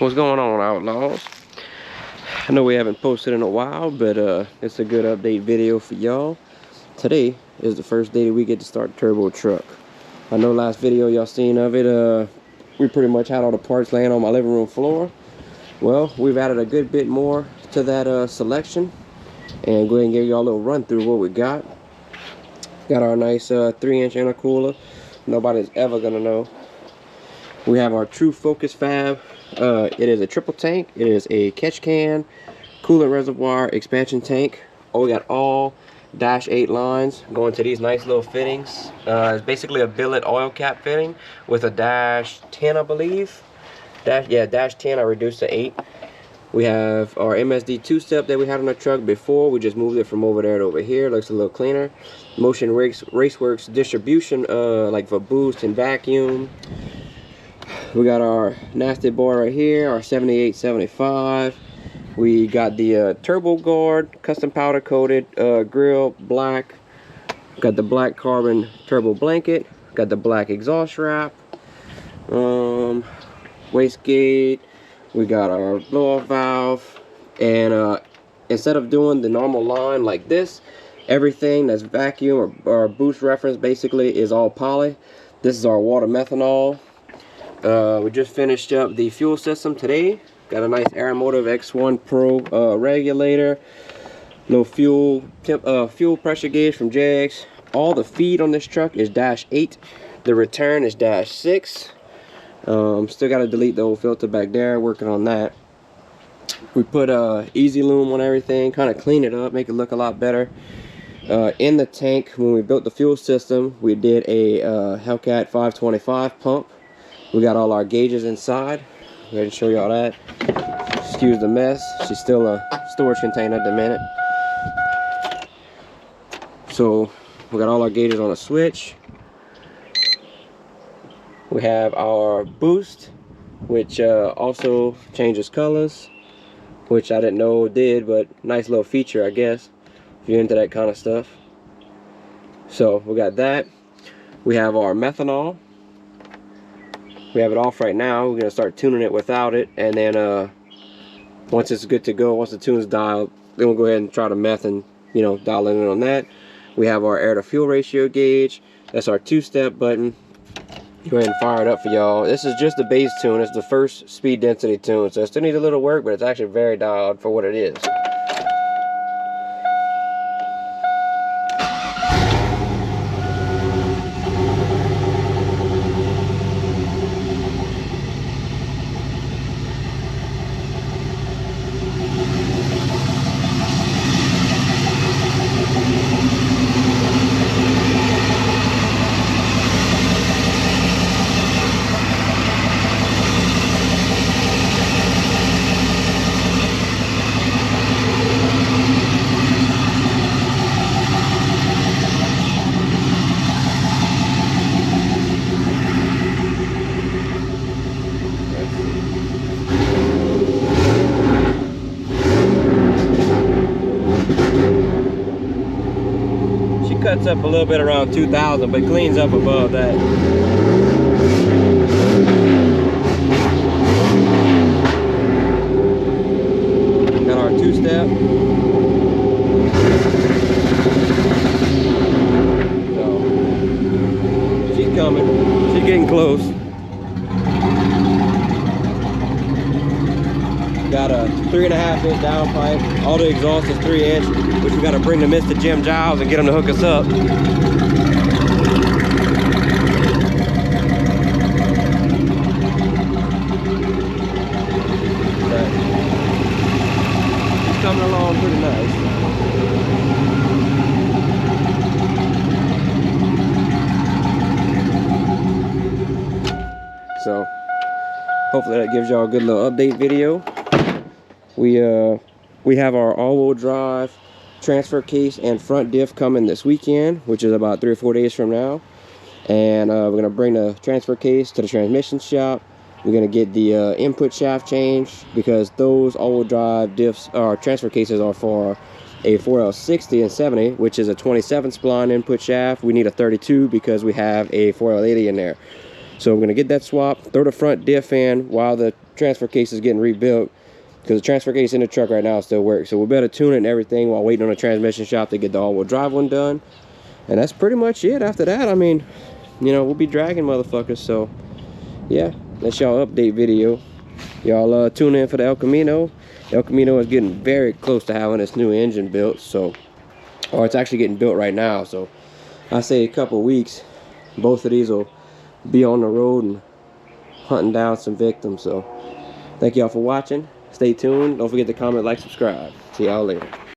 What's going on, Outlaws? I know we haven't posted in a while, but it's a good update video for y'all. Today is the first day that we get to start the turbo truck. I know last video y'all seen of it, we pretty much had all the parts laying on my living room floor. Well, we've added a good bit more to that selection, and go ahead and give y'all a little run through what we got. Got our nice 3-inch intercooler. Nobody's ever gonna know. We have our true Focus Fab. It is a triple tank. It is a catch can, coolant reservoir, expansion tank. Oh, we got all -8 lines going to these nice little fittings. It's basically a billet oil cap fitting with a -10, I believe. -10. I reduced to 8. We have our MSD 2-step that we had on the truck before. We just moved it from over there to over here. Looks a little cleaner. Motion raceworks distribution, like for boost and vacuum. We got our nasty boy right here, our 7875. We got the turbo guard, custom powder coated grill, black. Got the black carbon turbo blanket. Got the black exhaust wrap. Wastegate. We got our blow off valve. And instead of doing the normal line like this, everything that's vacuum or boost reference basically is all poly. This is our water methanol. We just finished up the fuel system today. Got a nice Aero X1 Pro regulator. No fuel pressure gauge from JX. All the feed on this truck is -8. The return is -6. Still got to delete the old filter back there. Working on that. We put easy loom on everything, kind of clean it up, make it look a lot better. In the tank, when we built the fuel system, we did a Hellcat 525 pump. We got all our gauges inside. I'm going to show y'all that. Excuse the mess. She's still a storage container at the minute. So we got all our gauges on a switch. We have our boost, which also changes colors, which I didn't know it did, but nice little feature, I guess, if you're into that kind of stuff. So we got that. We have our methanol. We have it off right now. We're gonna start tuning it without it, and then once it's good to go, once the tune's dialed, then we'll go ahead and try the meth and dial in on that. We have our air to fuel ratio gauge. That's our 2-step button. Go ahead and fire it up for y'all. This is just the base tune. It's the first speed density tune, so it still needs a little work, but it's actually very dialed for what it is. Cuts up a little bit around 2,000, but cleans up above that. Got our 2-step. So she's coming. She's getting close. Got a 3.5-inch downpipe. All the exhaust is 3-inch, which we got to bring to Mr. Jim Giles and get him to hook us up. It's coming along pretty nice. So hopefully that gives y'all a good little update video. We have our all-wheel drive transfer case and front diff coming this weekend, which is about 3 or 4 days from now. And we're going to bring the transfer case to the transmission shop. We're going to get the input shaft changed, because those all-wheel drive diffs or transfer cases are for a 4L60 and 70, which is a 27 spline input shaft. We need a 32 because we have a 4L80 in there. So we're gonna get that swapped, throw the front diff in while the transfer case is getting rebuilt, because the transfer case in the truck right now still works. So we better tune it and everything while waiting on the transmission shop to get the all-wheel drive one done. And that's pretty much it. After that, I mean, you know, we'll be dragging motherfuckers. So yeah, that's y'all update video. Y'all tune in for the El Camino. El Camino is getting very close to having its new engine built, so, or it's actually getting built right now. So I say a couple weeks, both of these will be on the road and hunting down some victims. So thank y'all for watching. Stay tuned. Don't forget to comment, like, subscribe. See y'all later.